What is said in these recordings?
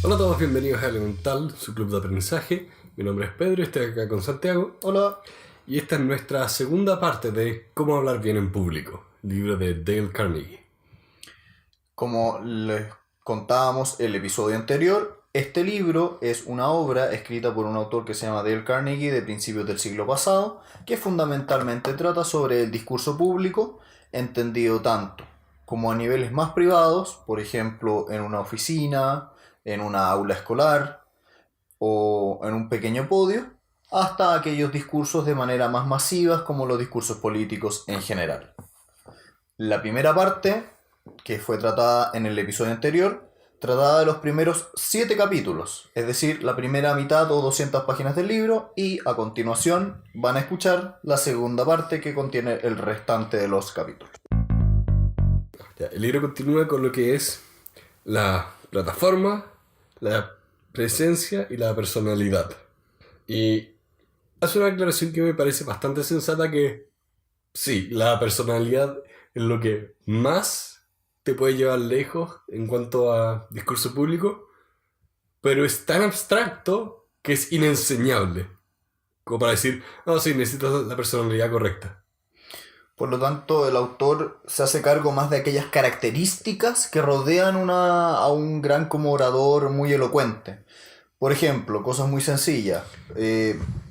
Hola a todos, bienvenidos a Elemental, su club de aprendizaje. Mi nombre es Pedro, estoy acá con Santiago. Hola. Y esta es nuestra segunda parte de Cómo hablar bien en público, libro de Dale Carnegie. Como les contábamos el episodio anterior, este libro es una obra escrita por un autor que se llama Dale Carnegie de principios del siglo pasado, que fundamentalmente trata sobre el discurso público, entendido tanto como a niveles más privados, por ejemplo en una oficina, en una aula escolar o en un pequeño podio, hasta aquellos discursos de manera más masivas como los discursos políticos en general. La primera parte, que fue tratada en el episodio anterior, trataba de los primeros 7 capítulos, es decir, la primera mitad o 200 páginas del libro, y a continuación van a escuchar la segunda parte que contiene el restante de los capítulos. El libro continúa con lo que es la plataforma, la presencia y la personalidad. Y hace una aclaración que me parece bastante sensata, que sí, la personalidad es lo que más te puede llevar lejos en cuanto a discurso público, pero es tan abstracto que es inenseñable. Como para decir, no, sí, necesitas la personalidad correcta. Por lo tanto, el autor se hace cargo más de aquellas características que rodean a un gran como orador muy elocuente. Por ejemplo, cosas muy sencillas.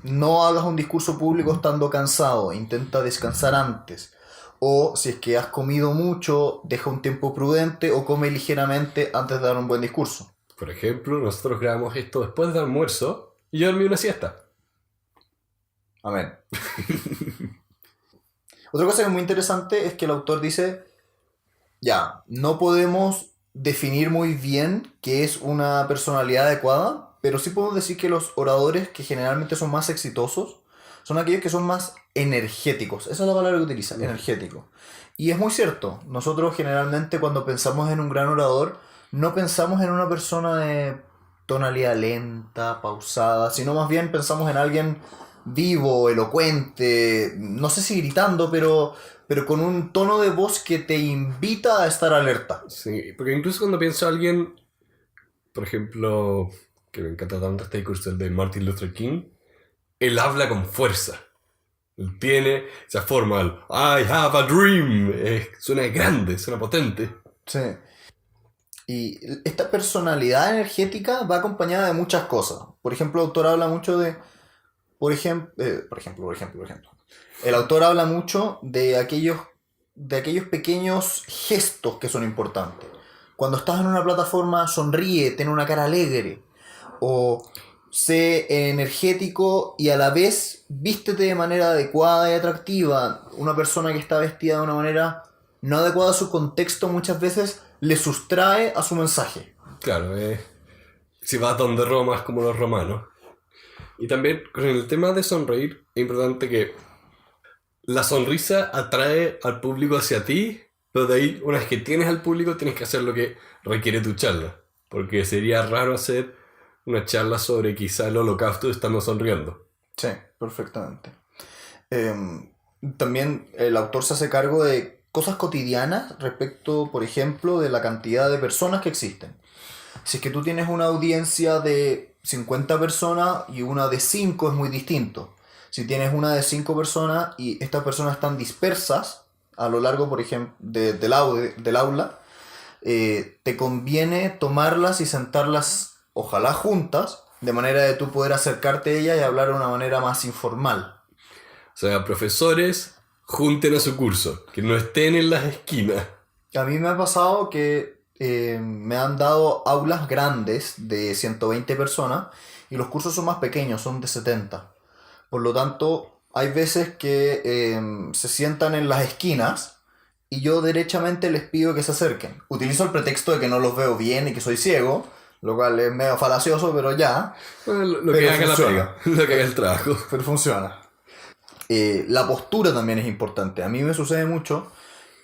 No hagas un discurso público estando cansado, intenta descansar antes. O si es que has comido mucho, deja un tiempo prudente o come ligeramente antes de dar un buen discurso. Por ejemplo, nosotros grabamos esto después del almuerzo y yo dormí una siesta. Amén. Otra cosa que es muy interesante es que el autor dice, ya, no podemos definir muy bien qué es una personalidad adecuada, pero sí podemos decir que los oradores que generalmente son más exitosos son aquellos que son más energéticos. Esa es la palabra que utiliza, energético. Y es muy cierto, nosotros generalmente cuando pensamos en un gran orador, no pensamos en una persona de tonalidad lenta, pausada, sino más bien pensamos en alguien vivo, elocuente, no sé si gritando, pero con un tono de voz que te invita a estar alerta. Sí, porque incluso cuando pienso a alguien, por ejemplo, que me encanta tanto este discurso, el de Martin Luther King, él habla con fuerza. Él tiene esa forma, el I have a dream. Suena grande, suena potente. Sí. Y esta personalidad energética va acompañada de muchas cosas. Por ejemplo, el autor habla mucho de... Por ejemplo. El autor habla mucho de aquellos pequeños gestos que son importantes. Cuando estás en una plataforma, sonríe, ten una cara alegre. O sé energético y a la vez vístete de manera adecuada y atractiva. Una persona que está vestida de una manera no adecuada a su contexto muchas veces le sustrae a su mensaje. Claro, si vas donde Roma es como los romanos. Y también con el tema de sonreír, es importante que la sonrisa atrae al público hacia ti, pero de ahí, una vez que tienes al público, tienes que hacer lo que requiere tu charla. Porque sería raro hacer una charla sobre quizá el holocausto estando sonriendo. Sí, perfectamente. También el autor se hace cargo de cosas cotidianas respecto, por ejemplo, de la cantidad de personas que existen. Si es que tú tienes una audiencia de 50 personas y una de 5 es muy distinto. Si tienes una de 5 personas y estas personas están dispersas a lo largo, por ejemplo, del aula, te conviene tomarlas y sentarlas, ojalá juntas, de manera de tú poder acercarte a ellas y hablar de una manera más informal. O sea, profesores, junten a su curso, que no estén en las esquinas. A mí me ha pasado que me han dado aulas grandes de 120 personas y los cursos son más pequeños, son de 70. Por lo tanto, hay veces que se sientan en las esquinas y yo derechamente les pido que se acerquen. Utilizo el pretexto de que no los veo bien y que soy ciego, lo cual es medio falacioso, pero ya. Bueno, lo que haga la pega, lo que haga el trabajo. Pero funciona. La postura también es importante. A mí me sucede mucho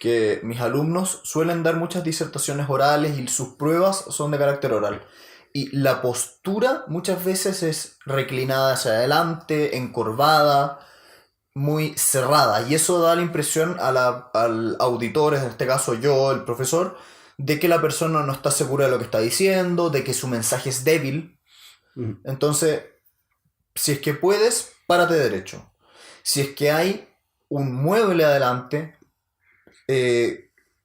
que mis alumnos suelen dar muchas disertaciones orales y sus pruebas son de carácter oral. Y la postura muchas veces es reclinada hacia adelante, encorvada, muy cerrada. Y eso da la impresión al auditor, en este caso yo, el profesor, de que la persona no está segura de lo que está diciendo, de que su mensaje es débil. Entonces, si es que puedes, párate derecho. Si es que hay un mueble adelante,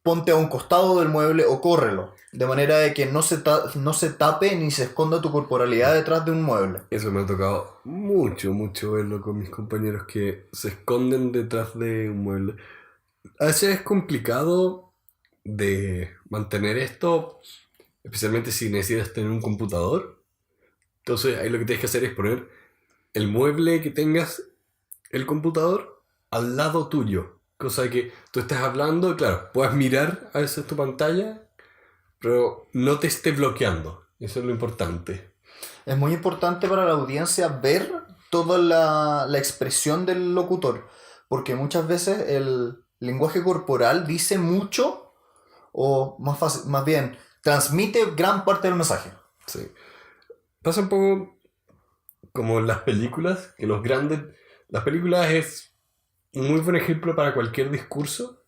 ponte a un costado del mueble o córrelo, de manera de que no se tape ni se esconda tu corporalidad detrás de un mueble. Eso me ha tocado mucho verlo con mis compañeros que se esconden detrás de un mueble. A veces es complicado de mantener esto, especialmente si necesitas tener un computador. Entonces ahí lo que tienes que hacer es poner el mueble que tengas, el computador, al lado tuyo. Cosa que tú estás hablando y claro, puedas mirar a veces tu pantalla, pero no te esté bloqueando. Eso es lo importante. Es muy importante para la audiencia ver toda la expresión del locutor, porque muchas veces el lenguaje corporal dice mucho, o más bien, transmite gran parte del mensaje. Sí. Pasa un poco como en las películas, que las películas es un muy buen ejemplo para cualquier discurso,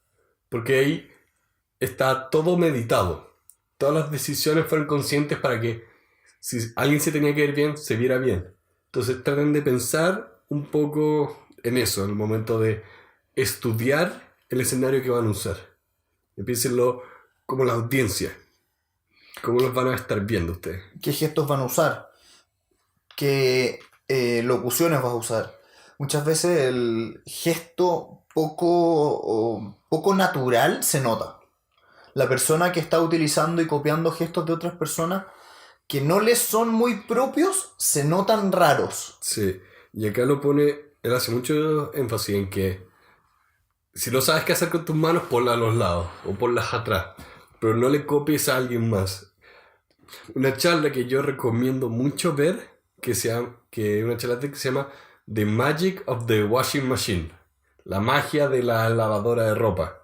porque ahí está todo meditado. Todas las decisiones fueron conscientes para que si alguien se tenía que ver bien, se viera bien. Entonces traten de pensar un poco en eso, en el momento de estudiar el escenario que van a usar. Y piénsenlo como la audiencia. ¿Cómo los van a estar viendo ustedes? ¿Qué gestos van a usar? ¿Qué locuciones vas a usar? Muchas veces el gesto poco natural se nota. La persona que está utilizando y copiando gestos de otras personas que no les son muy propios, se notan raros. Sí, y acá él hace mucho énfasis en que si no sabes qué hacer con tus manos, ponlas a los lados o ponlas atrás, pero no le copies a alguien más. Una charla que yo recomiendo mucho ver, una charla que se llama The Magic of the Washing Machine, la magia de la lavadora de ropa.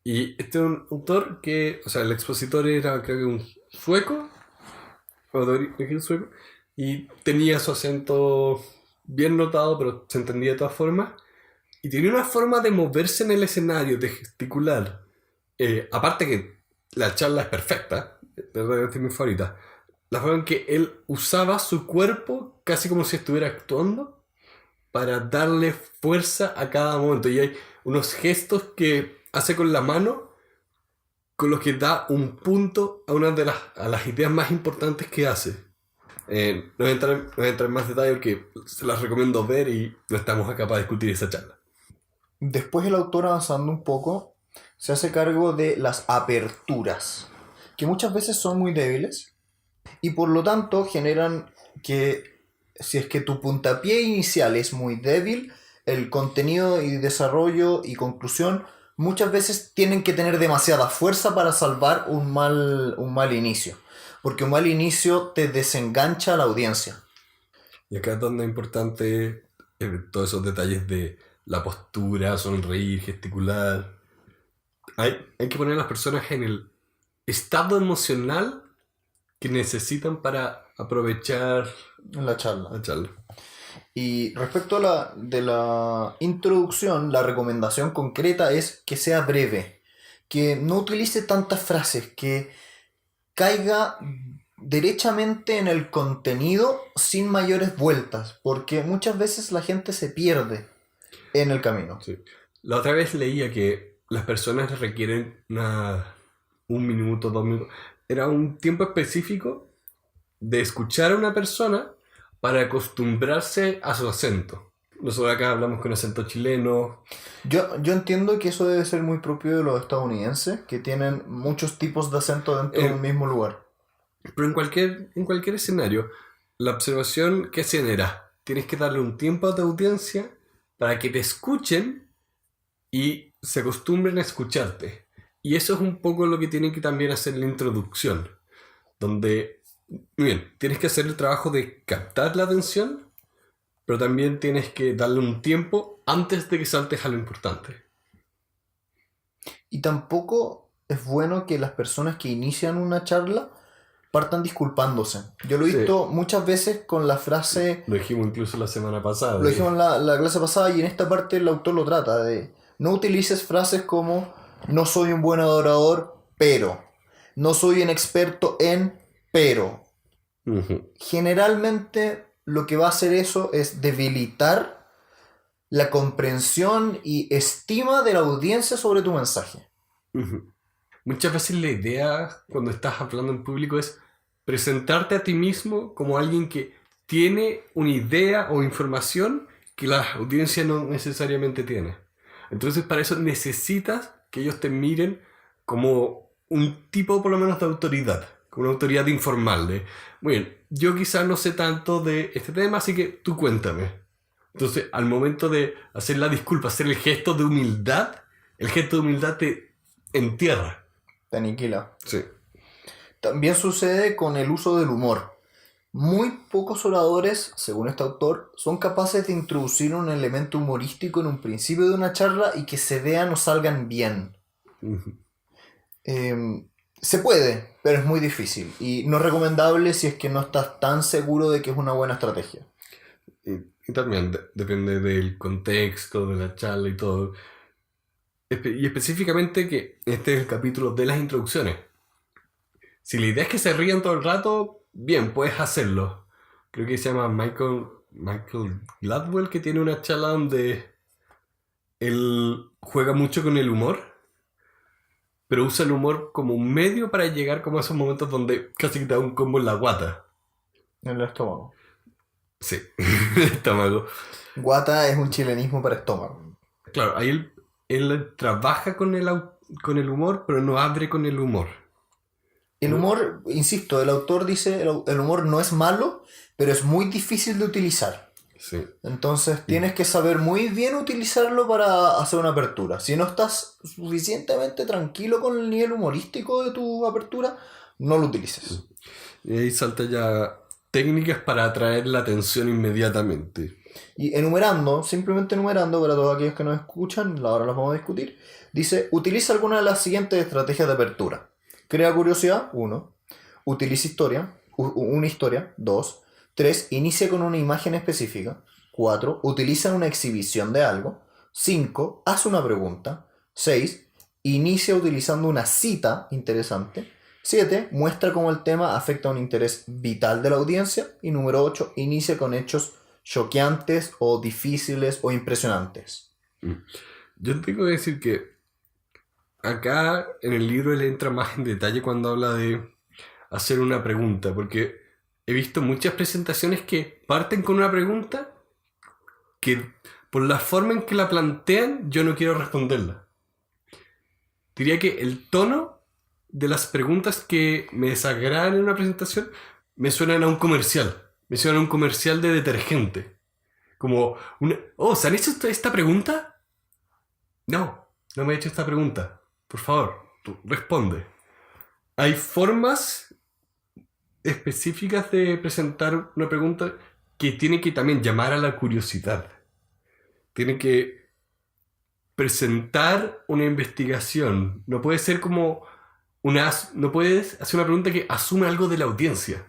Y este es un autor el expositor era creo que un sueco, o de origen sueco, y tenía su acento bien notado, pero se entendía de todas formas. Y tenía una forma de moverse en el escenario, de gesticular. Aparte que la charla es perfecta, es mi favorita. La forma en que él usaba su cuerpo casi como si estuviera actuando para darle fuerza a cada momento. Y hay unos gestos que hace con la mano con los que da un punto a una de las ideas más importantes que hace. No voy a entrar en más detalle porque se las recomiendo ver y no estamos acá para discutir esa charla. Después el autor, avanzando un poco, se hace cargo de las aperturas, que muchas veces son muy débiles y por lo tanto generan que si es que tu puntapié inicial es muy débil, el contenido y desarrollo y conclusión muchas veces tienen que tener demasiada fuerza para salvar un mal inicio, porque un mal inicio te desengancha a la audiencia. Y acá es donde es importante todos esos detalles de la postura, sonreír, gesticular. Hay que poner a las personas en el estado emocional que necesitan para aprovechar La charla. la charla. Y respecto a la introducción, la recomendación concreta es que sea breve, que no utilice tantas frases, que caiga derechamente en el contenido sin mayores vueltas, porque muchas veces la gente se pierde en el camino. Sí. La otra vez leía que las personas requieren un minuto, 2 minutos. Era un tiempo específico de escuchar a una persona para acostumbrarse a su acento. Nosotros acá hablamos con acento chileno. Yo entiendo que eso debe ser muy propio de los estadounidenses, que tienen muchos tipos de acento dentro de un mismo lugar. Pero en cualquier escenario, la observación que hacen era, tienes que darle un tiempo a tu audiencia para que te escuchen y se acostumbren a escucharte. Y eso es un poco lo que tienen que también hacer en la introducción, donde, bien, tienes que hacer el trabajo de captar la atención, pero también tienes que darle un tiempo antes de que saltes a lo importante. Y tampoco es bueno que las personas que inician una charla partan disculpándose. Yo lo he visto muchas veces con la frase... Lo dijimos incluso la semana pasada. Lo dijimos en la clase pasada y en esta parte el autor lo trata de... No utilices frases como no soy un buen orador pero. No soy un experto en, pero. Ujú. Generalmente lo que va a hacer eso es debilitar la comprensión y estima de la audiencia sobre tu mensaje. Ujú. Muchas veces la idea cuando estás hablando en público es presentarte a ti mismo como alguien que tiene una idea o información que la audiencia no necesariamente tiene. Entonces para eso necesitas que ellos te miren como un tipo por lo menos de autoridad, como una autoridad informal de, muy bien, yo quizás no sé tanto de este tema, así que tú cuéntame. Entonces al momento de hacer la disculpa, hacer el gesto de humildad te entierra. Te aniquila. Sí. También sucede con el uso del humor. Muy pocos oradores, según este autor, son capaces de introducir un elemento humorístico en un principio de una charla y que se vean o salgan bien. Ujú. Se puede, pero es muy difícil y no es recomendable si es que no estás tan seguro de que es una buena estrategia. Y también depende del contexto, de la charla y todo. Y específicamente que este es el capítulo de las introducciones. Si la idea es que se rían todo el rato, bien, puedes hacerlo. Creo que se llama Michael Gladwell, que tiene una charla donde él juega mucho con el humor, pero usa el humor como un medio para llegar como a esos momentos donde casi que te da un combo en la guata. En el estómago. Sí, el estómago. Guata es un chilenismo para estómago. Claro, ahí él trabaja con con el humor, pero no abre con el humor. El humor, insisto, el autor dice el humor no es malo, pero es muy difícil de utilizar. Sí. Entonces tienes que saber muy bien utilizarlo para hacer una apertura. Si no estás suficientemente tranquilo con el nivel humorístico de tu apertura, no lo utilices. Y ahí salta ya técnicas para atraer la atención inmediatamente. Y enumerando, simplemente enumerando para todos aquellos que nos escuchan, ahora las vamos a discutir, dice, utiliza alguna de las siguientes estrategias de apertura. Crea curiosidad, 1. Utiliza una historia, 2. 3. Inicia con una imagen específica. 4. Utiliza una exhibición de algo. 5. Haz una pregunta. 6. Inicia utilizando una cita interesante. 7. Muestra cómo el tema afecta a un interés vital de la audiencia. Y número 8. Inicia con hechos choqueantes o difíciles o impresionantes. Yo tengo que decir que acá en el libro él entra más en detalle cuando habla de hacer una pregunta, porque he visto muchas presentaciones que parten con una pregunta que por la forma en que la plantean yo no quiero responderla. Diría que el tono de las preguntas que me desagradan en una presentación me suenan a un comercial. Me suenan a un comercial de detergente. Como, ¿se han hecho esta pregunta? No me he hecho esta pregunta. Por favor, tú responde. Hay formas específicas de presentar una pregunta que tienen que también llamar a la curiosidad. Tienen que presentar una investigación. No puede ser como no puedes hacer una pregunta que asume algo de la audiencia.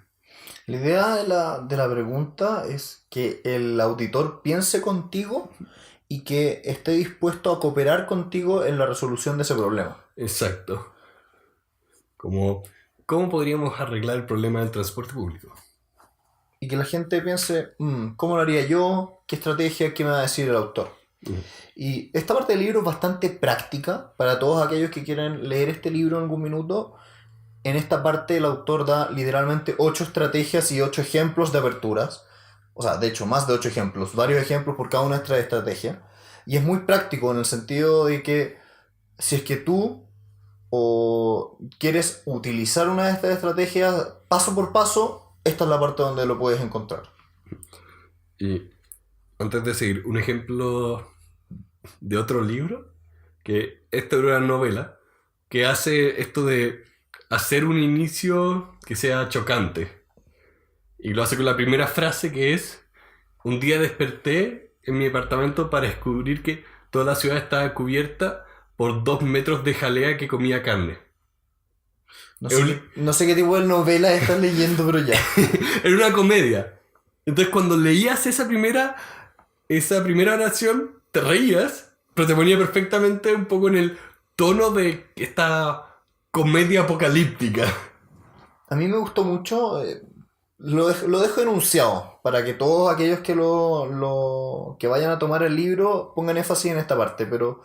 La idea de la pregunta es que el auditor piense contigo y que esté dispuesto a cooperar contigo en la resolución de ese problema. Exacto. Como, ¿cómo podríamos arreglar el problema del transporte público? Y que la gente piense, ¿cómo lo haría yo? ¿Qué estrategia? ¿Qué me va a decir el autor? Y esta parte del libro es bastante práctica para todos aquellos que quieren leer este libro en algún minuto. En esta parte el autor da literalmente 8 estrategias y 8 ejemplos de aperturas. O sea, de hecho, más de 8 ejemplos. Varios ejemplos por cada una de estas estrategias. Y es muy práctico en el sentido de que si es que tú quieres utilizar una de estas estrategias paso por paso, esta es la parte donde lo puedes encontrar. Y antes de seguir, un ejemplo de otro libro, que esta era una novela, que hace esto de hacer un inicio que sea chocante. Y lo hace con la primera frase que es: un día desperté en mi departamento para descubrir que toda la ciudad estaba cubierta por 2 metros de jalea que comía carne. No sé qué tipo de novela estás leyendo, pero ya. Era una comedia. Entonces cuando leías esa primera oración, te reías, pero te ponía perfectamente un poco en el tono de esta comedia apocalíptica. A mí me gustó mucho, lo dejo enunciado para que todos aquellos que que vayan a tomar el libro pongan énfasis en esta parte, pero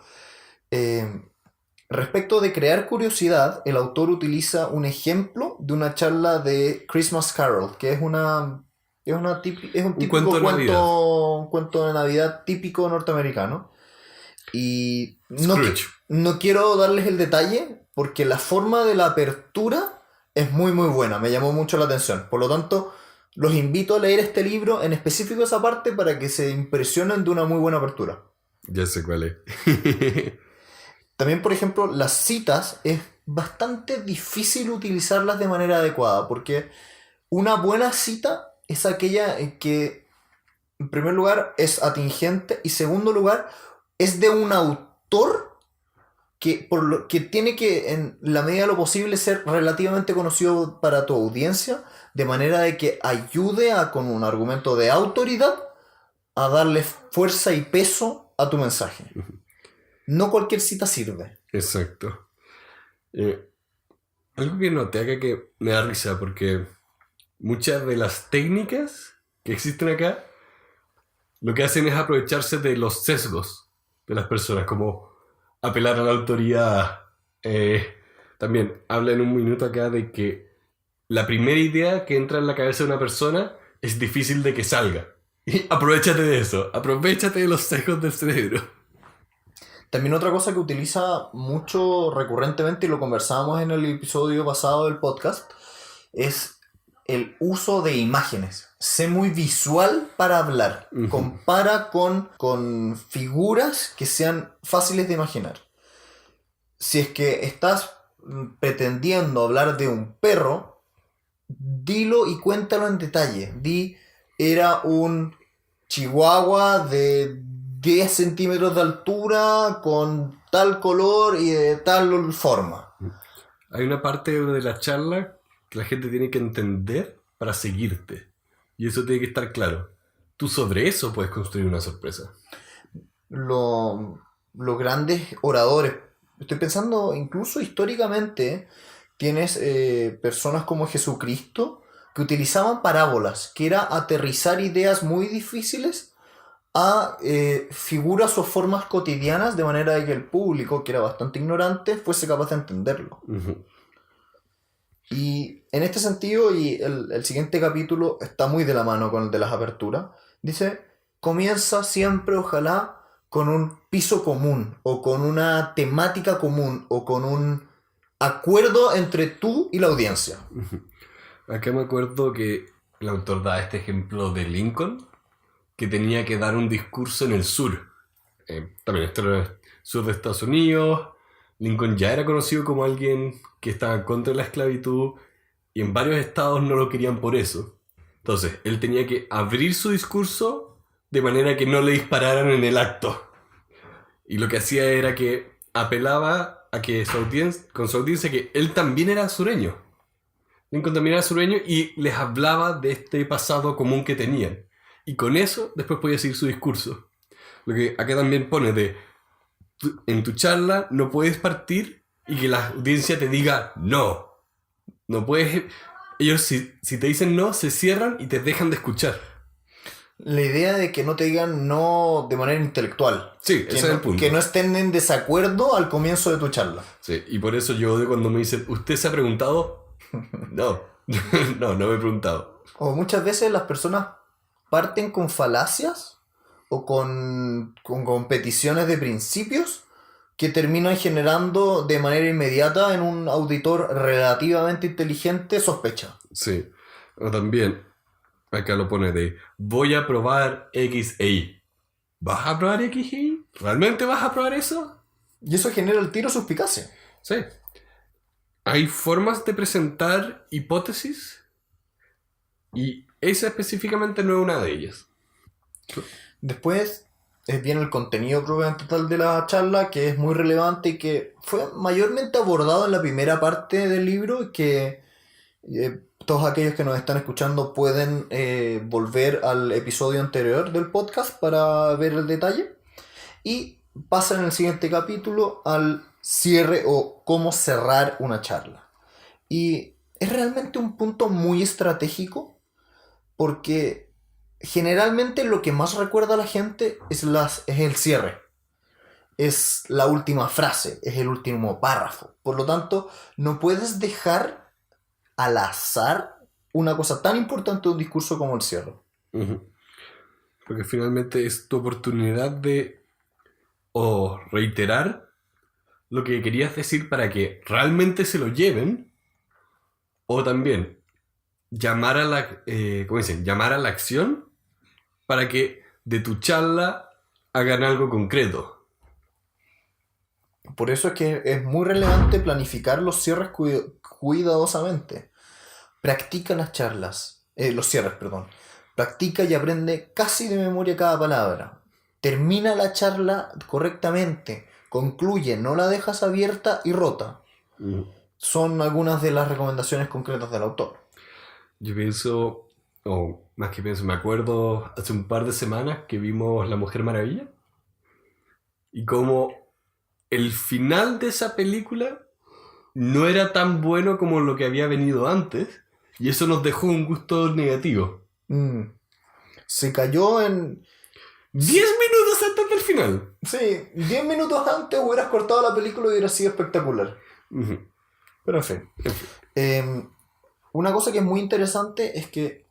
respecto de crear curiosidad, el autor utiliza un ejemplo de una charla de Christmas Carol, que es un típico cuento de Navidad. cuento de Navidad típico norteamericano. Y Scrooge. no quiero darles el detalle porque la forma de la apertura es muy muy buena, me llamó mucho la atención. Por lo tanto, los invito a leer este libro, en específico esa parte, para que se impresionen de una muy buena apertura. Ya sé cuál es. También, por ejemplo, las citas es bastante difícil utilizarlas de manera adecuada, porque una buena cita es aquella que, en primer lugar, es atingente y, en segundo lugar, es de un autor que tiene que, en la medida de lo posible, ser relativamente conocido para tu audiencia, de manera de que ayude con un argumento de autoridad a darle fuerza y peso a tu mensaje. No cualquier cita sirve. Exacto. Algo que noté acá que me da risa porque muchas de las técnicas que existen acá lo que hacen es aprovecharse de los sesgos de las personas, como apelar a la autoridad. También habla en un minuto acá de que la primera idea que entra en la cabeza de una persona es difícil de que salga. Y aprovechate de eso, aprovechate de los sesgos del cerebro. También otra cosa que utiliza mucho recurrentemente, y lo conversábamos en el episodio pasado del podcast, es el uso de imágenes. Sé muy visual para hablar. Uh-huh. Compara con figuras que sean fáciles de imaginar. Si es que estás pretendiendo hablar de un perro, dilo y cuéntalo en detalle. Era un chihuahua de 10 centímetros de altura, con tal color y de tal forma. Hay una parte de la charla que la gente tiene que entender para seguirte. Y eso tiene que estar claro. Tú sobre eso puedes construir una sorpresa. Los grandes oradores, estoy pensando incluso históricamente, tienes personas como Jesucristo que utilizaban parábolas, que era aterrizar ideas muy difíciles a figuras o formas cotidianas, de manera de que el público, que era bastante ignorante, fuese capaz de entenderlo. Uh-huh. Y en este sentido, y el siguiente capítulo está muy de la mano con el de las aperturas, dice, comienza siempre, ojalá, con un piso común, o con una temática común, o con un acuerdo entre tú y la audiencia. Uh-huh. Acá me acuerdo que el autor da este ejemplo de Lincoln, que tenía que dar un discurso en el sur. También esto era el sur de Estados Unidos. Lincoln ya era conocido como alguien que estaba contra la esclavitud y en varios estados no lo querían por eso. Entonces, él tenía que abrir su discurso de manera que no le dispararan en el acto. Y lo que hacía era que apelaba a que con su audiencia, que él también era sureño. Lincoln también era sureño y les hablaba de este pasado común que tenían. Y con eso después podía seguir su discurso. Lo que acá también pone en tu charla no puedes partir y que la audiencia te diga no. No puedes. Ellos si te dicen no, se cierran y te dejan de escuchar. La idea de que no te digan no de manera intelectual. Sí, ese es el punto. Que no estén en desacuerdo al comienzo de tu charla. Sí, y por eso yo odio cuando me dicen, ¿usted se ha preguntado? No, no me he preguntado. O muchas veces las personas parten con falacias o con competiciones de principios que terminan generando de manera inmediata en un auditor relativamente inteligente sospecha. Sí, o también, acá lo pone de, voy a probar X e Y. ¿Vas a probar X e Y? ¿Realmente vas a probar eso? Y eso genera el tiro suspicacia. Sí. Hay formas de presentar hipótesis y esa específicamente no es una de ellas. Después viene el contenido propiamente tal de la charla, que es muy relevante y que fue mayormente abordado en la primera parte del libro, y que todos aquellos que nos están escuchando pueden volver al episodio anterior del podcast para ver el detalle. Y pasa en el siguiente capítulo al cierre o cómo cerrar una charla. Y es realmente un punto muy estratégico porque generalmente lo que más recuerda a la gente es el cierre. Es la última frase, es el último párrafo. Por lo tanto, no puedes dejar al azar una cosa tan importante de un discurso como el cierre. Ujú. Porque finalmente es tu oportunidad de o reiterar lo que querías decir para que realmente se lo lleven, o también llamar a la, ¿cómo dicen? Llamar a la acción para que de tu charla hagan algo concreto. Por eso es que es muy relevante planificar los cierres cuidadosamente. Practica las charlas, los cierres, perdón. Practica y aprende casi de memoria cada palabra. Termina la charla correctamente. Concluye, no la dejas abierta y rota. Mm. Son algunas de las recomendaciones concretas del autor. Yo pienso, o más que pienso, me acuerdo hace un par de semanas que vimos La Mujer Maravilla y como el final de esa película no era tan bueno como lo que había venido antes y eso nos dejó un gusto negativo. Se cayó en... 10 minutos antes del final. Sí, 10 minutos antes hubieras cortado la película y hubiera sido espectacular. Uh-huh. Pero en fin. Una cosa que es muy interesante es que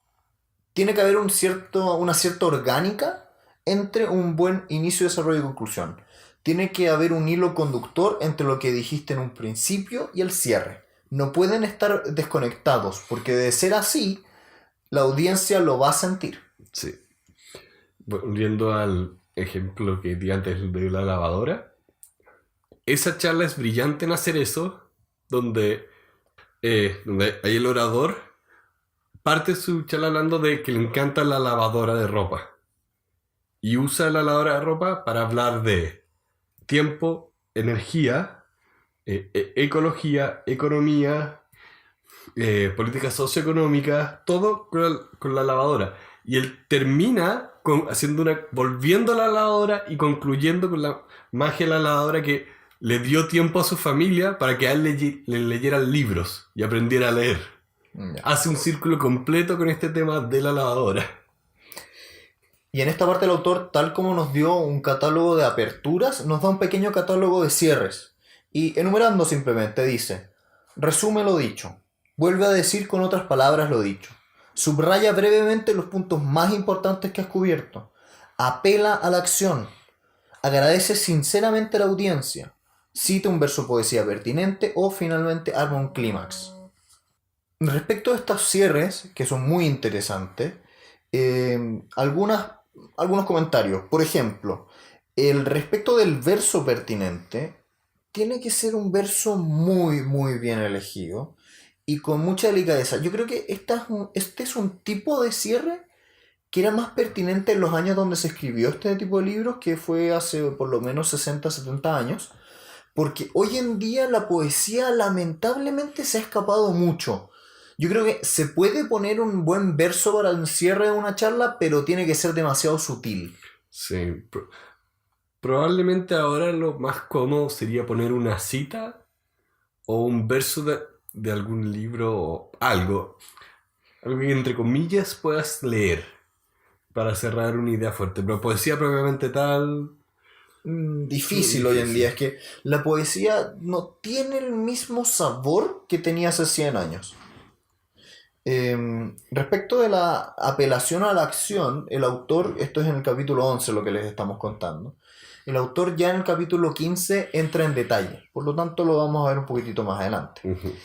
tiene que haber una cierta orgánica entre un buen inicio, desarrollo y conclusión. Tiene que haber un hilo conductor entre lo que dijiste en un principio y el cierre. No pueden estar desconectados, porque de ser así, la audiencia lo va a sentir. Sí. Volviendo al ejemplo que di antes de la lavadora, esa charla es brillante en hacer eso, donde hay el orador parte su charla hablando de que le encanta la lavadora de ropa y usa la lavadora de ropa para hablar de tiempo, energía, ecología, economía, política socioeconómica, todo con la lavadora. Y él termina volviendo a la lavadora y concluyendo con la magia de la lavadora que le dio tiempo a su familia para que a él le leyeran libros y aprendiera a leer. Ya. Hace un círculo completo con este tema de la lavadora. Y en esta parte el autor, tal como nos dio un catálogo de aperturas, nos da un pequeño catálogo de cierres. Y enumerando simplemente dice: resume lo dicho, vuelve a decir con otras palabras lo dicho, subraya brevemente los puntos más importantes que has cubierto, apela a la acción, agradece sinceramente a la audiencia, cita un verso de poesía pertinente o finalmente arma un clímax. Respecto a estos cierres, que son muy interesantes, algunos comentarios. Por ejemplo, el respecto del verso pertinente, tiene que ser un verso muy, muy bien elegido y con mucha delicadeza. Yo creo que este es un tipo de cierre que era más pertinente en los años donde se escribió este tipo de libros, que fue hace por lo menos 60, 70 años, porque hoy en día la poesía lamentablemente se ha escapado mucho. Yo creo que se puede poner un buen verso para el cierre de una charla, pero tiene que ser demasiado sutil. Sí. Probablemente ahora lo más cómodo sería poner una cita o un verso de algún libro o algo que entre comillas puedas leer para cerrar una idea fuerte. Pero poesía propiamente tal... Difícil hoy en día. Es que la poesía no tiene el mismo sabor que tenía hace 100 años. Respecto de la apelación a la acción, el autor, esto es en el capítulo 11 lo que les estamos contando, el autor ya en el capítulo 15 entra en detalle, por lo tanto lo vamos a ver un poquitito más adelante. Uh-huh.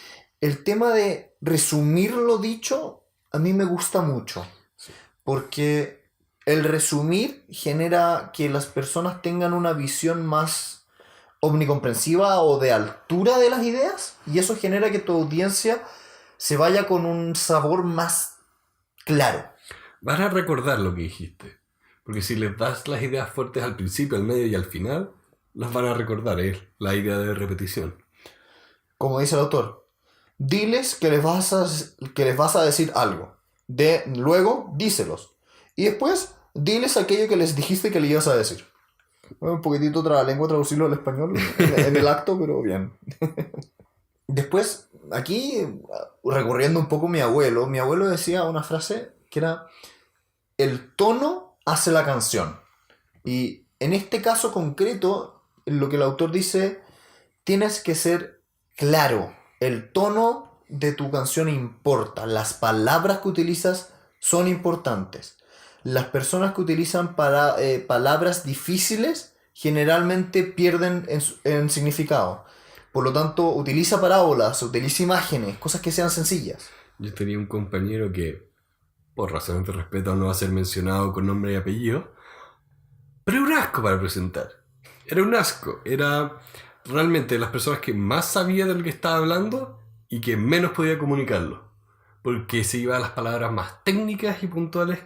El tema de resumir lo dicho a mí me gusta mucho, Sí. porque el resumir genera que las personas tengan una visión más omnicomprensiva o de altura de las ideas, y eso genera que tu audiencia se vaya con un sabor más claro. Vas a recordar lo que dijiste. Porque si les das las ideas fuertes al principio, al medio y al final, las van a recordar. Es la idea de repetición. Como dice el autor, diles que les vas a decir algo. Luego, díselos. Y después, diles aquello que les dijiste que le ibas a decir. Un poquitito trabalengua traducirlo al español en el acto, pero bien. Después, aquí, recurriendo un poco a mi abuelo decía una frase que era: el tono hace la canción. Y en este caso concreto, lo que el autor dice, tienes que ser claro. El tono de tu canción importa. Las palabras que utilizas son importantes. Las personas que utilizan palabras difíciles generalmente pierden en significado. Por lo tanto, utiliza parábolas, utiliza imágenes, cosas que sean sencillas. Yo tenía un compañero que, por razones de respeto, no va a ser mencionado con nombre y apellido, pero era un asco para presentar. Era un asco. Era realmente las personas que más sabía de lo que estaba hablando y que menos podía comunicarlo. Porque se iba a las palabras más técnicas y puntuales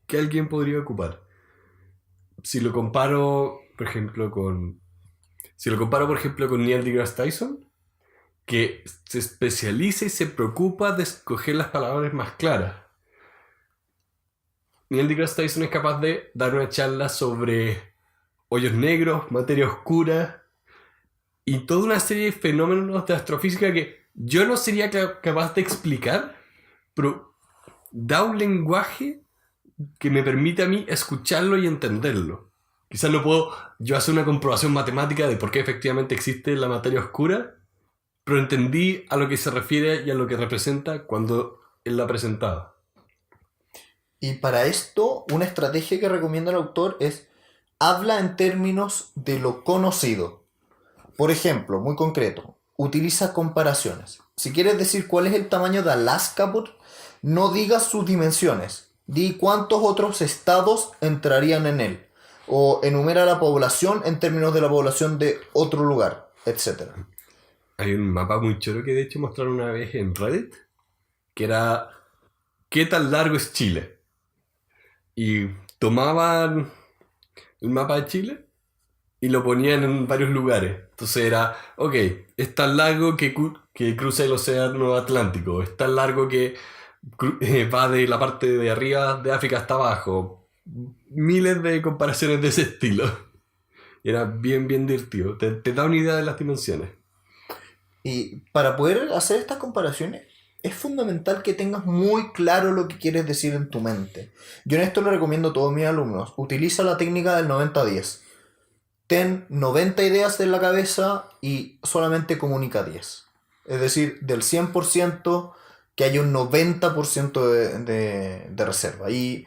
que alguien podría ocupar. Si lo comparo, por ejemplo, con Neil deGrasse Tyson, que se especializa y se preocupa de escoger las palabras más claras. Neil deGrasse Tyson es capaz de dar una charla sobre hoyos negros, materia oscura y toda una serie de fenómenos de astrofísica que yo no sería capaz de explicar, pero da un lenguaje que me permite a mí escucharlo y entenderlo. Quizás no puedo yo hacer una comprobación matemática de por qué efectivamente existe la materia oscura, pero entendí a lo que se refiere y a lo que representa cuando él la presentaba. Y para esto, una estrategia que recomienda el autor es: habla en términos de lo conocido. Por ejemplo, muy concreto, utiliza comparaciones. Si quieres decir cuál es el tamaño de Alaska, no digas sus dimensiones. Di cuántos otros estados entrarían en él. O enumera la población en términos de la población de otro lugar, etc. Hay un mapa muy choro que de hecho mostraron una vez en Reddit, que era ¿qué tan largo es Chile? Y tomaban el mapa de Chile y lo ponían en varios lugares. Entonces era, ok, es tan largo que cruza el océano Atlántico, es tan largo que va de la parte de arriba de África hasta abajo. Miles de comparaciones de ese estilo. Y era bien, bien divertido. Te da una idea de las dimensiones. Y para poder hacer estas comparaciones, es fundamental que tengas muy claro lo que quieres decir en tu mente. Yo en esto le recomiendo a todos mis alumnos: utiliza la técnica del 90-10. Ten 90 ideas en la cabeza y solamente comunica 10. Es decir, del 100% que haya un 90% de reserva. Y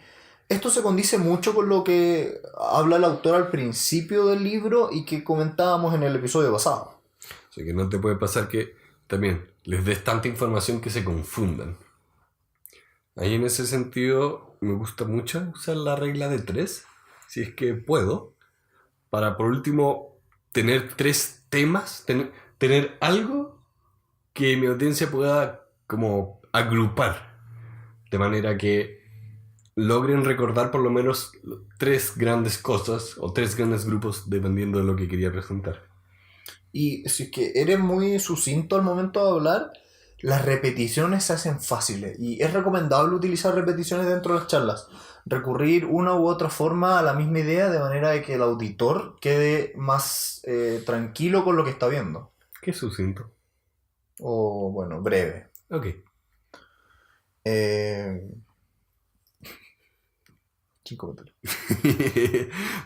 esto se condice mucho con lo que habla el autor al principio del libro y que comentábamos en el episodio pasado. O sea que no te puede pasar que también les des tanta información que se confundan. Ahí en ese sentido me gusta mucho usar la regla de 3, si es que puedo, para por último tener 3 temas, tener algo que mi audiencia pueda como agrupar, de manera que logren recordar por lo menos 3 grandes cosas o 3 grandes grupos dependiendo de lo que quería presentar. Y si es que eres muy sucinto al momento de hablar, las repeticiones se hacen fáciles. Y es recomendable utilizar repeticiones dentro de las charlas. Recurrir una u otra forma a la misma idea de manera de que el auditor quede más tranquilo con lo que está viendo. ¿Qué es sucinto? O, bueno, breve. Ok. Sin comentario.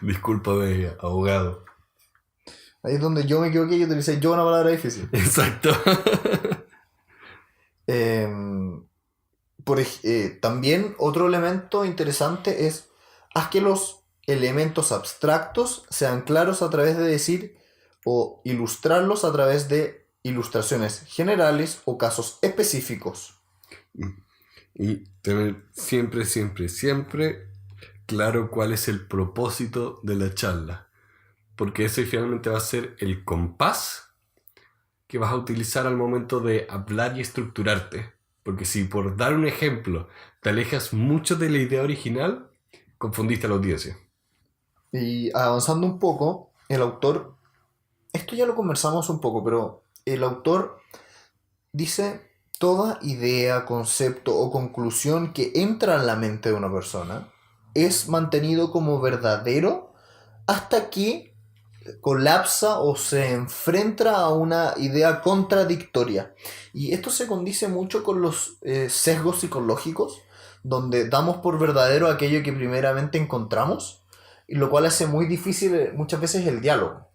Disculpa de abogado. Ahí es donde yo me equivoqué y utilicé yo una palabra difícil. Exacto. También otro elemento interesante es: haz que los elementos abstractos sean claros a través de decir o ilustrarlos a través de ilustraciones generales o casos específicos. Y tener siempre, siempre, siempre claro cuál es el propósito de la charla. Porque ese finalmente va a ser el compás que vas a utilizar al momento de hablar y estructurarte. Porque si por dar un ejemplo te alejas mucho de la idea original, confundiste a la audiencia. Y avanzando un poco, el autor, esto ya lo conversamos un poco, pero el autor dice: toda idea, concepto o conclusión que entra en la mente de una persona es mantenido como verdadero hasta que colapsa o se enfrenta a una idea contradictoria. Y esto se condice mucho con los sesgos psicológicos, donde damos por verdadero aquello que primeramente encontramos, y lo cual hace muy difícil muchas veces el diálogo.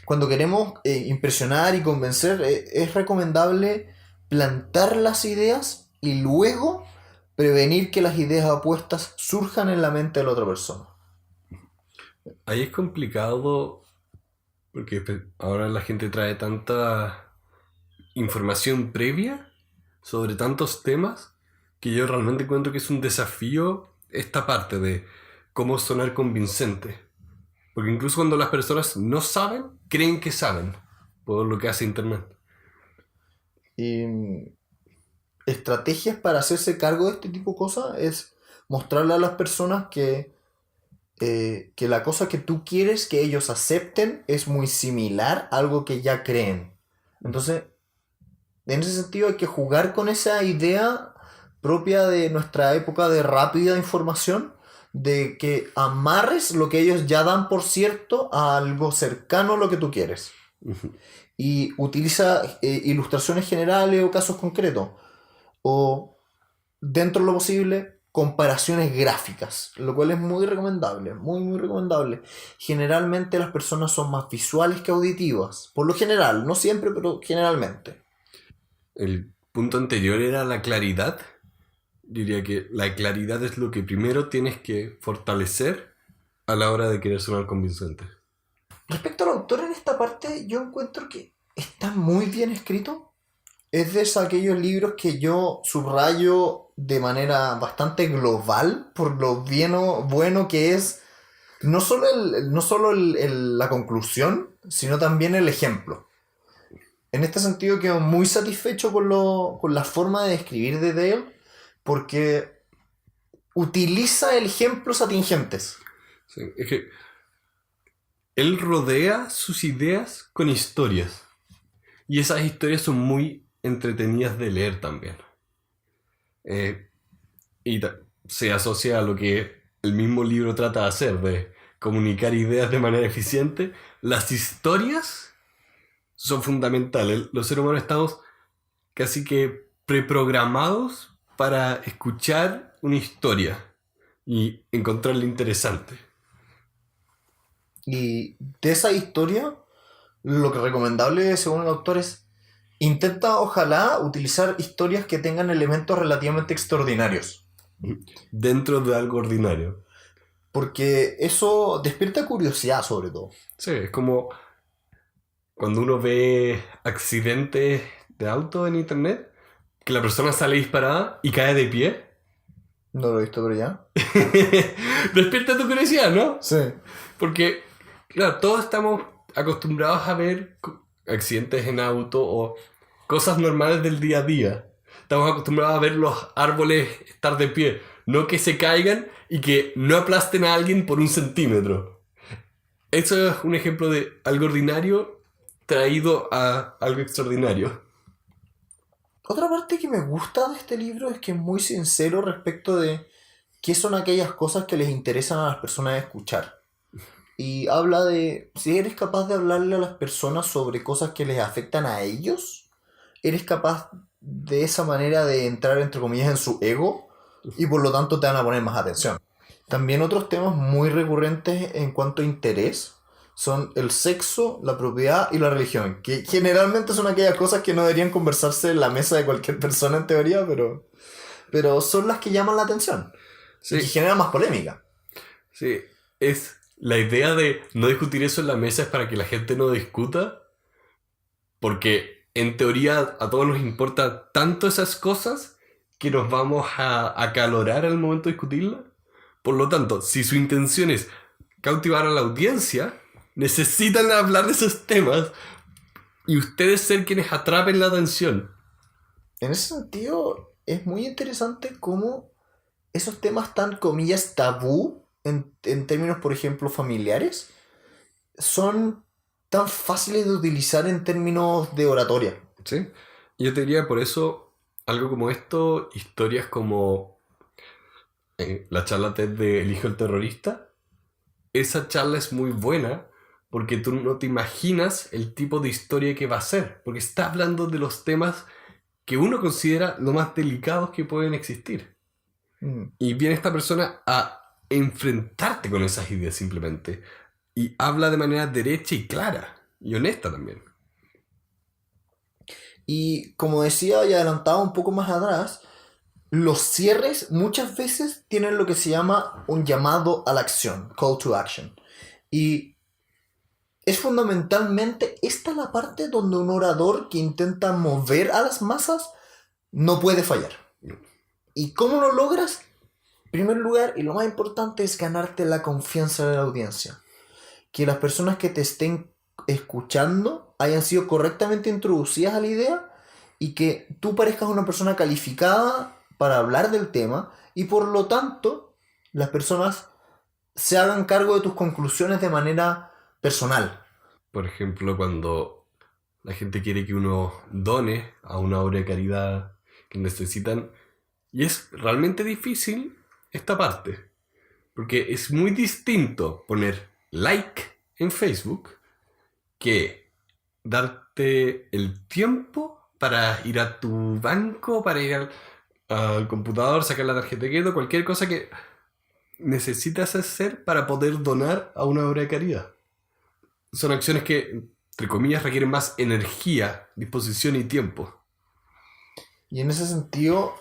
Cuando queremos impresionar y convencer, es recomendable plantar las ideas y luego prevenir que las ideas opuestas surjan en la mente de la otra persona. Ahí es complicado porque ahora la gente trae tanta información previa sobre tantos temas que yo realmente encuentro que es un desafío esta parte de cómo sonar convincente. Porque incluso cuando las personas no saben, creen que saben por lo que hace Internet. Y estrategias para hacerse cargo de este tipo de cosas es mostrarle a las personas que la cosa que tú quieres que ellos acepten es muy similar a algo que ya creen. Entonces, en ese sentido hay que jugar con esa idea propia de nuestra época de rápida información, de que amarres lo que ellos ya dan por cierto a algo cercano a lo que tú quieres. Y utiliza ilustraciones generales o casos concretos. O, dentro de lo posible, comparaciones gráficas, lo cual es muy recomendable, muy muy recomendable. Generalmente las personas son más visuales que auditivas, por lo general, no siempre, pero generalmente. El punto anterior era la claridad. Diría que la claridad es lo que primero tienes que fortalecer a la hora de querer sonar convincente. Respecto al autor en esta parte, yo encuentro que está muy bien escrito. Es de aquellos libros que yo subrayo de manera bastante global por lo bueno que es no solo, la conclusión, sino también el ejemplo. En este sentido quedo muy satisfecho con la forma de escribir de Dale, porque utiliza ejemplos atingentes. Sí, es que él rodea sus ideas con historias. Y esas historias son muy entretenidas de leer también. Se asocia a lo que el mismo libro trata de hacer, de comunicar ideas de manera eficiente. Las historias son fundamentales. Los seres humanos estamos casi que preprogramados para escuchar una historia y encontrarla interesante. Y de esa historia, lo que recomendable según el autor es intenta ojalá utilizar historias que tengan elementos relativamente extraordinarios. Dentro de algo ordinario. Porque eso despierta curiosidad sobre todo. Sí, es como cuando uno ve accidentes de auto en internet, que la persona sale disparada y cae de pie. No lo he visto, pero ya. Despierta tu curiosidad, ¿no? Sí. Porque, claro, todos estamos acostumbrados a ver accidentes en auto o cosas normales del día a día. Estamos acostumbrados a ver los árboles estar de pie, no que se caigan y que no aplasten a alguien por 1 centímetro. Eso es un ejemplo de algo ordinario traído a algo extraordinario. Otra parte que me gusta de este libro es que es muy sincero respecto de qué son aquellas cosas que les interesan a las personas escuchar. Y habla de si eres capaz de hablarle a las personas sobre cosas que les afectan a ellos, eres capaz de esa manera de entrar entre comillas en su ego y por lo tanto te van a poner más atención. También otros temas muy recurrentes en cuanto a interés son el sexo, la propiedad y la religión, que generalmente son aquellas cosas que no deberían conversarse en la mesa de cualquier persona en teoría, pero son las que llaman la atención. Sí. Y que generan más polémica. Sí, es la idea de no discutir eso en la mesa es para que la gente no discuta, porque en teoría a todos nos importa tanto esas cosas que nos vamos a acalorar al momento de discutirlas. Por lo tanto, si su intención es cautivar a la audiencia, necesitan hablar de esos temas y ustedes ser quienes atrapen la atención. En ese sentido, es muy interesante cómo esos temas tan, comillas, tabú, en términos, por ejemplo, familiares, son tan fáciles de utilizar en términos de oratoria. Sí, yo te diría por eso algo como esto, historias como la charla TED de El hijo del terrorista. Esa charla es muy buena porque tú no te imaginas el tipo de historia que va a ser, porque está hablando de los temas que uno considera lo más delicados que pueden existir. Y viene esta persona a enfrentarte con esas ideas simplemente. Y habla de manera derecha y clara. Y honesta también. Y como decía y adelantaba un poco más atrás, los cierres muchas veces tienen lo que se llama un llamado a la acción, call to action. Y es fundamentalmente esta la parte donde un orador que intenta mover a las masas no puede fallar. ¿Y cómo lo logras? En primer lugar, y lo más importante, es ganarte la confianza de la audiencia. Que las personas que te estén escuchando hayan sido correctamente introducidas a la idea y que tú parezcas una persona calificada para hablar del tema y por lo tanto las personas se hagan cargo de tus conclusiones de manera personal. Por ejemplo, cuando la gente quiere que uno done a una obra de caridad que necesitan, y es realmente difícil esta parte, porque es muy distinto poner like en Facebook que darte el tiempo para ir a tu banco, para ir al computador, sacar la tarjeta de crédito, cualquier cosa que necesitas hacer para poder donar a una obra de caridad. Son acciones que, entre comillas, requieren más energía, disposición y tiempo. Y en ese sentido,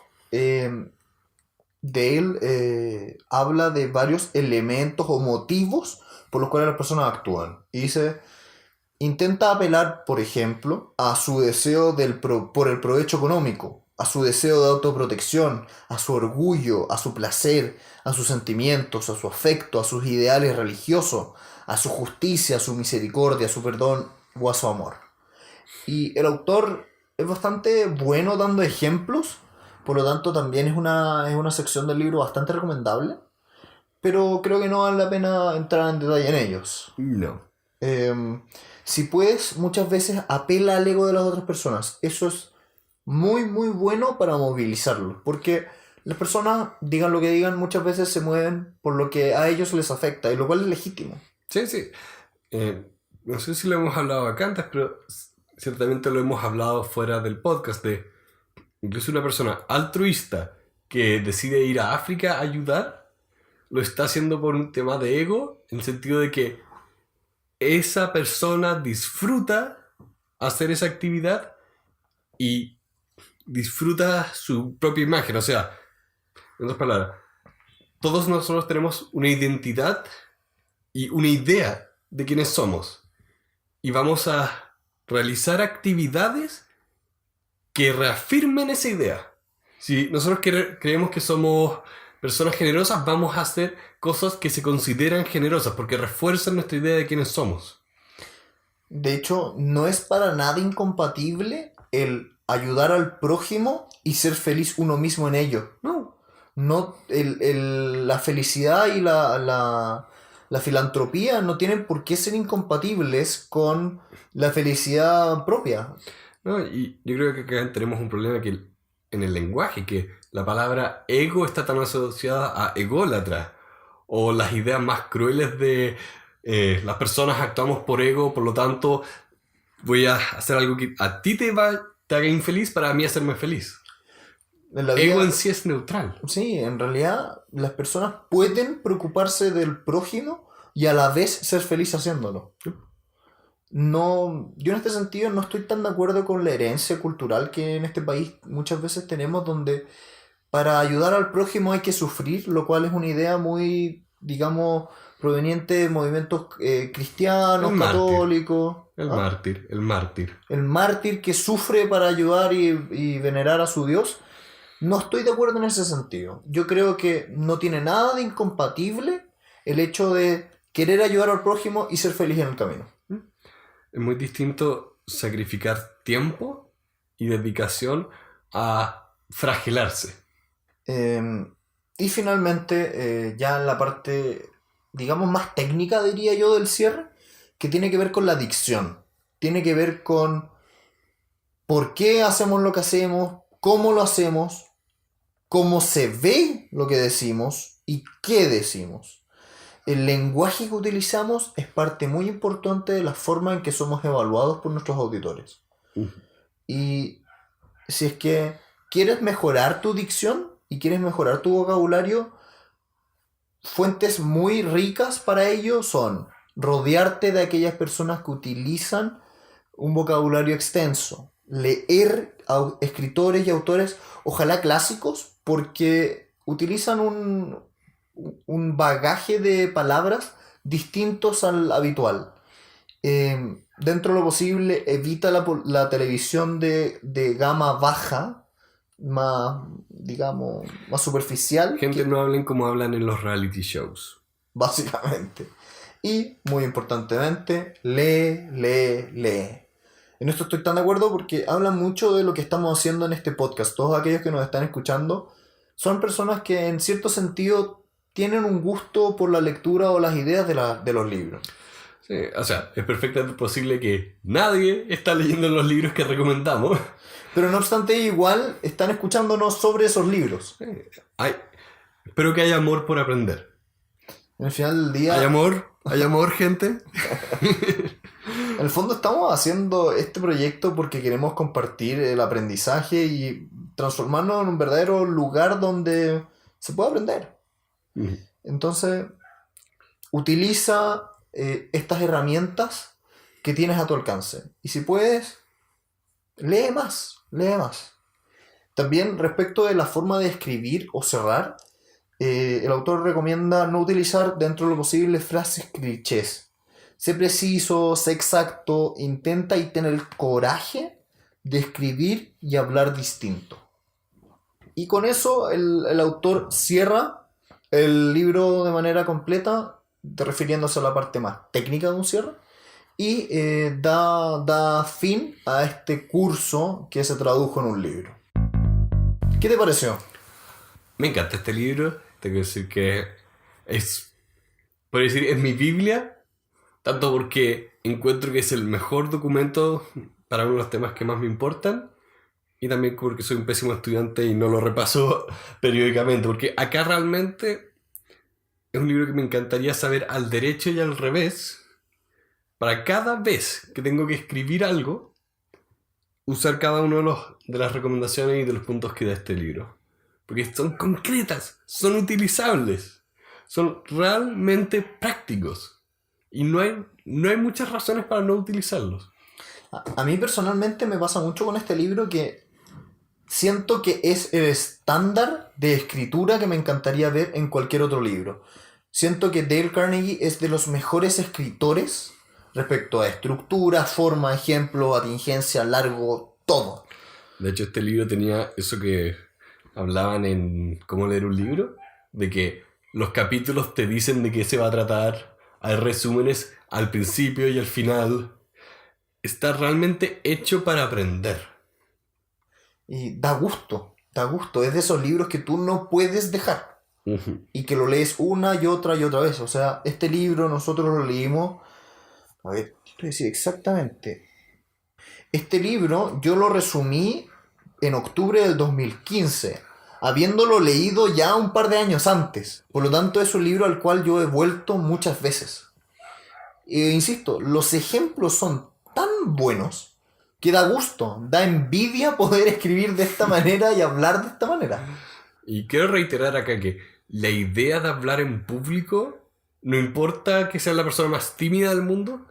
Dale habla de varios elementos o motivos por los cuales las personas actúan. Y dice, intenta apelar, por ejemplo, a su deseo por el provecho económico, a su deseo de autoprotección, a su orgullo, a su placer, a sus sentimientos, a su afecto, a sus ideales religiosos, a su justicia, a su misericordia, a su perdón o a su amor. Y el autor es bastante bueno dando ejemplos, por lo tanto también es una sección del libro bastante recomendable, pero creo que no vale la pena entrar en detalle en ellos. No. Si puedes, muchas veces apela al ego de las otras personas. Eso es muy, muy bueno para movilizarlo, porque las personas, digan lo que digan, muchas veces se mueven por lo que a ellos les afecta, y lo cual es legítimo. Sí, sí. No sé si lo hemos hablado acá antes, pero ciertamente lo hemos hablado fuera del podcast de incluso una persona altruista que decide ir a África a ayudar, lo está haciendo por un tema de ego, en el sentido de que esa persona disfruta hacer esa actividad y disfruta su propia imagen. O sea, en otras palabras, todos nosotros tenemos una identidad y una idea de quiénes somos. Y vamos a realizar actividades que reafirmen esa idea. Si nosotros creemos que somos personas generosas, vamos a hacer cosas que se consideran generosas porque refuerzan nuestra idea de quiénes somos. De hecho, no es para nada incompatible el ayudar al prójimo y ser feliz uno mismo en ello. No, la felicidad y la filantropía no tienen por qué ser incompatibles con la felicidad propia. No, y yo creo que acá tenemos un problema en el lenguaje, que la palabra ego está tan asociada a ególatra, o las ideas más crueles de las personas actuamos por ego, por lo tanto voy a hacer algo que a ti te haga infeliz para mí hacerme feliz. Ego en sí es neutral. Sí, en realidad las personas pueden preocuparse del prójimo y a la vez ser feliz haciéndolo. No, yo en este sentido no estoy tan de acuerdo con la herencia cultural que en este país muchas veces tenemos, donde para ayudar al prójimo hay que sufrir, lo cual es una idea muy, digamos, proveniente de movimientos cristianos, católicos. El mártir. El mártir que sufre para ayudar y venerar a su Dios. No estoy de acuerdo en ese sentido. Yo creo que no tiene nada de incompatible el hecho de querer ayudar al prójimo y ser feliz en el camino. Es muy distinto sacrificar tiempo y dedicación a fragilarse. Y finalmente, ya en la parte, digamos, más técnica, diría yo, del cierre, que tiene que ver con la dicción. Tiene que ver con por qué hacemos lo que hacemos, cómo lo hacemos, cómo se ve lo que decimos y qué decimos. el lenguaje que utilizamos es parte muy importante de la forma en que somos evaluados por nuestros auditores. Y si es que quieres mejorar tu dicción y quieres mejorar tu vocabulario, fuentes muy ricas para ello son rodearte de aquellas personas que utilizan un vocabulario extenso, leer a escritores y autores, ojalá clásicos, porque utilizan un bagaje de palabras distintos al habitual. Dentro de lo posible, evita la televisión de gama baja, más, digamos, más superficial. Gente, no hablen como hablan en los reality shows. Básicamente. Y, muy importantemente, lee. En esto estoy tan de acuerdo porque hablan mucho de lo que estamos haciendo en este podcast. Todos aquellos que nos están escuchando son personas que en cierto sentido tienen un gusto por la lectura o las ideas de los libros. Sí, o sea, es perfectamente posible que nadie está leyendo los libros que recomendamos. Pero no obstante, igual están escuchándonos sobre esos libros. Espero que haya amor por aprender. Al final del día... ¿Hay amor, gente? En el fondo estamos haciendo este proyecto porque queremos compartir el aprendizaje y transformarnos en un verdadero lugar donde se puede aprender. Entonces, utiliza estas herramientas que tienes a tu alcance. Y si puedes, lee más. También respecto de la forma de escribir o cerrar, el autor recomienda no utilizar dentro de lo posible frases clichés. Sé preciso, sé exacto, intenta y ten el coraje de escribir y hablar distinto. Y con eso el autor cierra el libro de manera completa, refiriéndose a la parte más técnica de un cierre, y da fin a este curso que se tradujo en un libro. ¿Qué te pareció? Me encanta este libro. Tengo que decir que es mi Biblia, tanto porque encuentro que es el mejor documento para uno de los temas que más me importan, y también porque soy un pésimo estudiante y no lo repaso periódicamente, porque acá realmente es un libro que me encantaría saber al derecho y al revés, para cada vez que tengo que escribir algo, usar cada uno de las recomendaciones y de los puntos que da este libro. Porque son concretas, son utilizables, son realmente prácticos. Y no hay muchas razones para no utilizarlos. A mí personalmente me pasa mucho con este libro que siento que es el estándar de escritura que me encantaría ver en cualquier otro libro. Siento que Dale Carnegie es de los mejores escritores respecto a estructura, forma, ejemplo, atingencia, largo, todo. De hecho, este libro tenía eso que hablaban en cómo leer un libro, de que los capítulos te dicen de qué se va a tratar, hay resúmenes al principio y al final. Está realmente hecho para aprender. Y da gusto. Es de esos libros que tú no puedes dejar. Y que lo lees una y otra vez. O sea, este libro nosotros lo leímos... A ver, te voy a decir exactamente. Este libro yo lo resumí en octubre del 2015, habiéndolo leído ya un par de años antes. Por lo tanto, es un libro al cual yo he vuelto muchas veces. Insisto, los ejemplos son tan buenos que da gusto, da envidia poder escribir de esta manera y hablar de esta manera. Y quiero reiterar acá que la idea de hablar en público, no importa que sea la persona más tímida del mundo,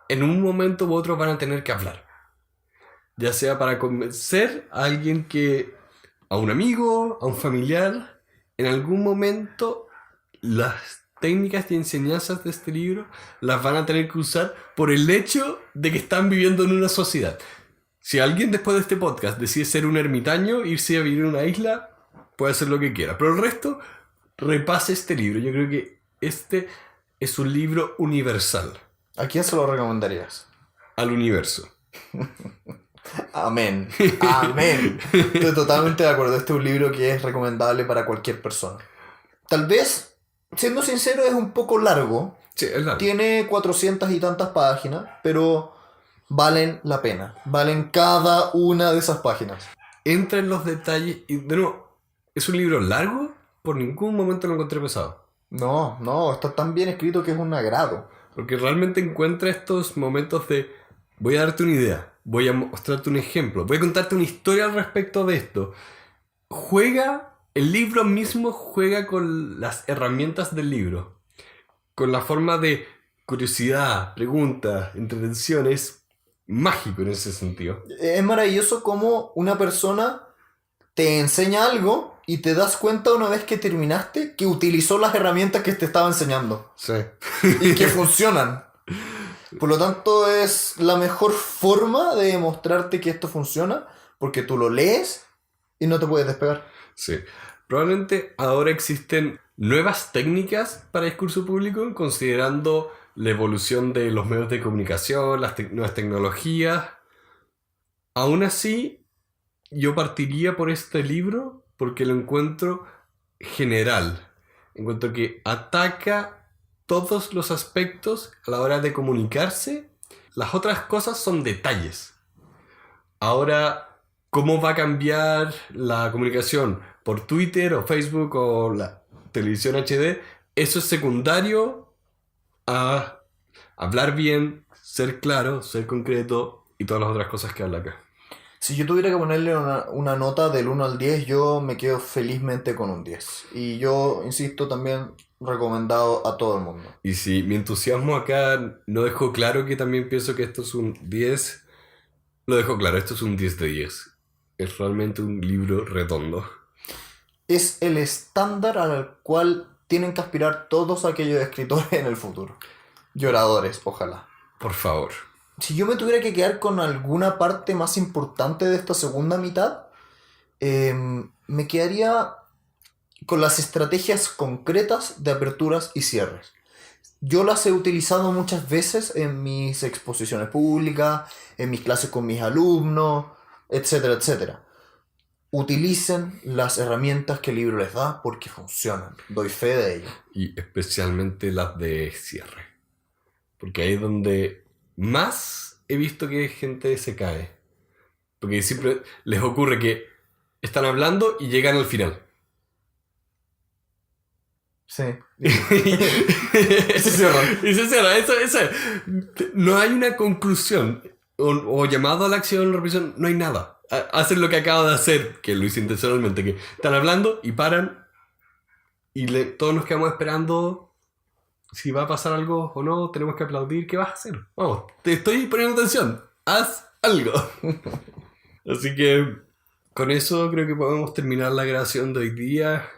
en un momento u otro van a tener que hablar. Ya sea para convencer a alguien a un amigo, a un familiar, en algún momento las técnicas y enseñanzas de este libro las van a tener que usar por el hecho de que están viviendo en una sociedad. Si alguien después de este podcast decide ser un ermitaño, irse a vivir en una isla, puede hacer lo que quiera. Pero el resto, repase este libro. Yo creo que este es un libro universal. ¿A quién se lo recomendarías? Al universo. Amén. Estoy totalmente de acuerdo. Este es un libro que es recomendable para cualquier persona. Tal vez, siendo sincero, es un poco largo. Sí, es largo. Tiene 400 y tantas páginas, pero valen la pena. Valen cada una de esas páginas. Entra en los detalles y, de nuevo, ¿es un libro largo? Por ningún momento lo encontré pesado. No, está tan bien escrito que es un agrado. Porque realmente encuentra estos momentos de voy a darte una idea, voy a mostrarte un ejemplo, voy a contarte una historia al respecto de esto. El libro mismo juega con las herramientas del libro, con la forma de curiosidad, preguntas, entretención, es mágico en ese sentido. Es maravilloso cómo una persona te enseña algo y te das cuenta una vez que terminaste que utilizó las herramientas que te estaba enseñando Sí. y que funcionan. Por lo tanto, es la mejor forma de demostrarte que esto funciona porque tú lo lees y no te puedes despegar. Sí. Probablemente ahora existen nuevas técnicas para discurso público, considerando la evolución de los medios de comunicación, las nuevas tecnologías. Aún así, yo partiría por este libro porque lo encuentro general. Encuentro que ataca todos los aspectos a la hora de comunicarse. Las otras cosas son detalles. Ahora, ¿cómo va a cambiar la comunicación por Twitter o Facebook o la televisión HD? Eso es secundario a hablar bien, ser claro, ser concreto y todas las otras cosas que habla acá. Si yo tuviera que ponerle una nota del 1 al 10, yo me quedo felizmente con un 10. Y yo, insisto, también recomendado a todo el mundo. Y si mi entusiasmo acá no dejó claro que también pienso que esto es un 10, lo dejo claro, esto es un 10 de 10. Es realmente un libro redondo. Es el estándar al cual tienen que aspirar todos aquellos escritores en el futuro. Lloradores, ojalá. Por favor. Si yo me tuviera que quedar con alguna parte más importante de esta segunda mitad, me quedaría con las estrategias concretas de aperturas y cierres. Yo las he utilizado muchas veces en mis exposiciones públicas, en mis clases con mis alumnos, etcétera, etcétera. Utilicen las herramientas que el libro les da porque funcionan. Doy fe de ello. Y especialmente las de cierre. Porque ahí es donde más he visto que gente se cae. Porque siempre les ocurre que están hablando y llegan al final. Sí. Y se cierra. Y se cierra. Eso. No hay una conclusión. O llamado a la acción, repetición, no hay nada. Hacen lo que acabo de hacer, que lo hice intencionalmente, que están hablando y paran. Y todos nos quedamos esperando si va a pasar algo o no, tenemos que aplaudir. ¿Qué vas a hacer? Vamos, te estoy poniendo atención. Haz algo. Así que con eso creo que podemos terminar la grabación de hoy día.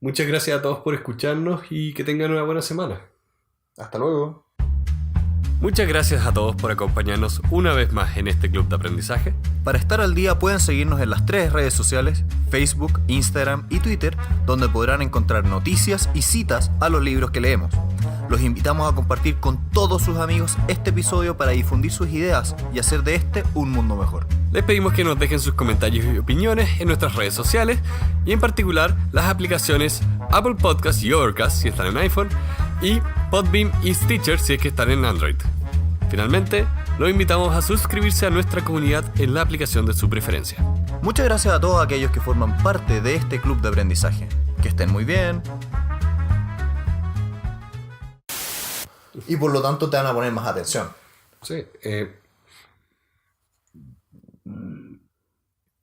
Muchas gracias a todos por escucharnos y que tengan una buena semana. Hasta luego. Muchas gracias a todos por acompañarnos una vez más en este club de aprendizaje. Para estar al día pueden seguirnos en las 3 redes sociales, Facebook, Instagram y Twitter, donde podrán encontrar noticias y citas a los libros que leemos. Los invitamos a compartir con todos sus amigos este episodio para difundir sus ideas y hacer de este un mundo mejor. Les pedimos que nos dejen sus comentarios y opiniones en nuestras redes sociales y en particular las aplicaciones Apple Podcasts y Overcast si están en iPhone y Podbean y Stitcher si es que están en Android. Finalmente, los invitamos a suscribirse a nuestra comunidad en la aplicación de su preferencia. Muchas gracias a todos aquellos que forman parte de este club de aprendizaje. Que estén muy bien. Y por lo tanto te van a poner más atención. Sí,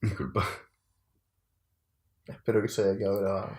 disculpa. Espero que se haya quedado grabado.